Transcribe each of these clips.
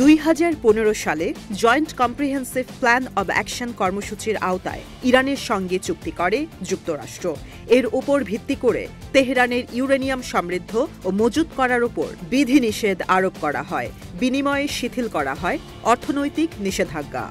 2015 সালে joint comprehensive plan of action কর্মসূচির আওতায় ইরানের সঙ্গে চুক্তি করে যুক্তরাষ্ট্র। এর উপর ভিত্তি করে তেহরানের ইউরেনিয়াম সমৃদ্ধ ও মজুত করার উপর বিধিনিষেধ আরোপ করা হয়, বিনিময়ে শিথিল করা হয় অর্থনৈতিক নিষেধাজ্ঞা।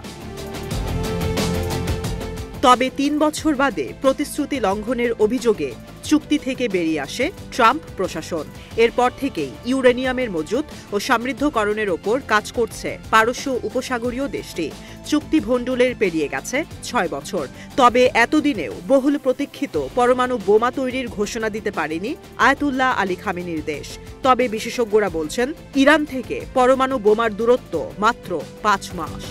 তবে 3 বছর বাদে প্রতিশ্রুতি লঙ্ঘনের অভিযোগে চুক্তি থেকে বেরিয়ে আসে ট্রাম্প প্রশাসন। এরপর থেকেই ইউরেনিয়ামের মজুত ও সমৃদ্ধকরণের ওপর কাজ করছে পারস্য উপসাগরীয় দেশটি। চুক্তি ভণ্ডুলের পেরিয়ে গেছে 6 বছর। তবে এতদিনেও বহুল প্রতীক্ষিত পরমাণু বোমা তৈরির ঘোষণা দিতে পারেনি আয়াতুল্লাহ আলী খামেনির দেশ। তবে বিশেষজ্ঞরা বলছেন, ইরান থেকে পরমাণু বোমার দূরত্ব মাত্র 5 মাস।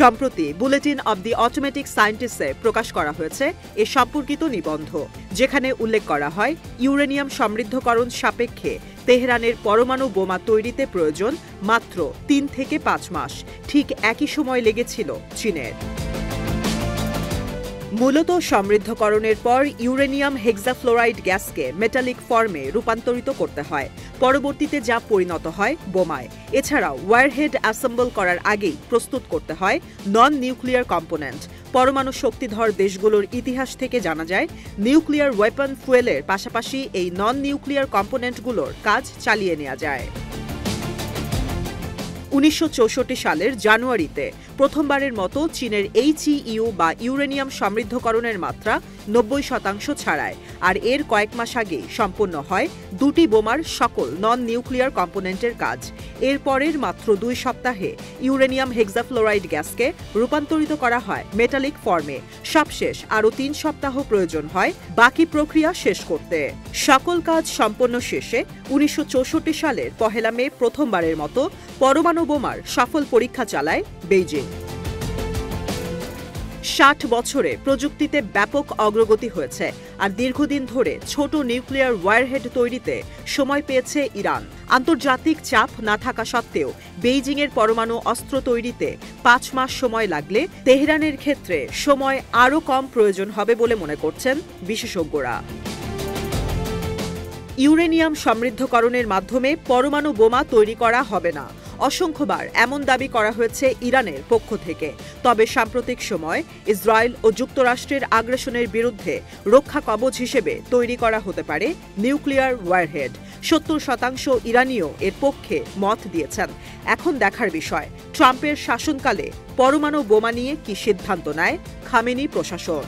সম্প্রতি বুলেটিন অব দি অটোমেটিক সায়েন্টিস্টে প্রকাশ করা হয়েছে এ সম্পর্কিত নিবন্ধ, যেখানে উল্লেখ করা হয় ইউরেনিয়াম সমৃদ্ধকরণ সাপেক্ষে তেহরানের পরমাণু বোমা তৈরিতে প্রয়োজন মাত্র 3 থেকে 5 মাস। ঠিক একই সময় লেগেছিল চীনের। মূলত সমৃদ্ধকরণের পর ইউরেনিয়াম হেক্সাফ্লোরাইড গ্যাসকে মেটালিক ফর্মে রূপান্তরিত করতে হয়, পরবর্তীতে যা পরিণত হয় বোমায়। এছাড়াও ওয়ারহেড অ্যাসেম্বল করার আগেই প্রস্তুত করতে হয় নন নিউক্লিয়ার কম্পোনেন্ট। পরমাণু শক্তিধর দেশগুলোর ইতিহাস থেকে জানা যায়, নিউক্লিয়ার ওয়েপন ফুয়েলের পাশাপাশি এই নন নিউক্লিয়ার কম্পোনেন্টগুলোর কাজ চালিয়ে নেওয়া যায়। 1964 সালের জানুয়ারিতে প্রথমবারের মতো চীনের এইচইইউ বা ইউরেনিয়াম সমৃদ্ধকরণের মাত্রা 90% ছাড়ায়, আর এর কয়েক মাস আগেই সম্পন্ন হয় 2টি বোমার সকল নন নিউক্লিয়ার কম্পোনেন্টের কাজ। এরপরের মাত্র 2 সপ্তাহে ইউরেনিয়াম হেক্সাফ্লোরাইড গ্যাসকে রূপান্তরিত করা হয় মেটালিক ফর্মে। সবশেষ আরও 3 সপ্তাহ প্রয়োজন হয় বাকি প্রক্রিয়া শেষ করতে। সকল কাজ সম্পন্ন শেষে 1964 সালের 1 মে প্রথমবারের মতো পরমাণু বোমার সফল পরীক্ষা চালায় বেইজিং। 60 বছরে প্রযুক্তিতে ব্যাপক অগ্রগতি হয়েছে, আর দীর্ঘদিন ধরে ছোট নিউক্লিয়ার ওয়ারহেড তৈরিতে সময় পেয়েছে ইরান। আন্তর্জাতিক চাপ না থাকা সত্ত্বেও বেইজিংয়ের পরমাণু অস্ত্র তৈরিতে 5 মাস সময় লাগলে তেহরানের ক্ষেত্রে সময় আরও কম প্রয়োজন হবে বলে মনে করছেন বিশেষজ্ঞরা। ইউরেনিয়াম সমৃদ্ধকরণের মাধ্যমে পরমাণু বোমা তৈরি করা হবে না, অসংখ্যবার এমন দাবি করা হয়েছে ইরানের পক্ষ থেকে। তবে সাম্প্রতিক সময় ইসরায়েল ও যুক্তরাষ্ট্রের আগ্রাসনের বিরুদ্ধে রক্ষা কবচ হিসেবে তৈরি করা হতে পারে নিউক্লিয়ার ওয়ারহেড। 70% ইরানিও এর পক্ষে মত দিয়েছেন। এখন দেখার বিষয়, ট্রাম্পের শাসনকালে পরমাণু বোমা নিয়ে কি সিদ্ধান্ত নেয় খামেনি প্রশাসন।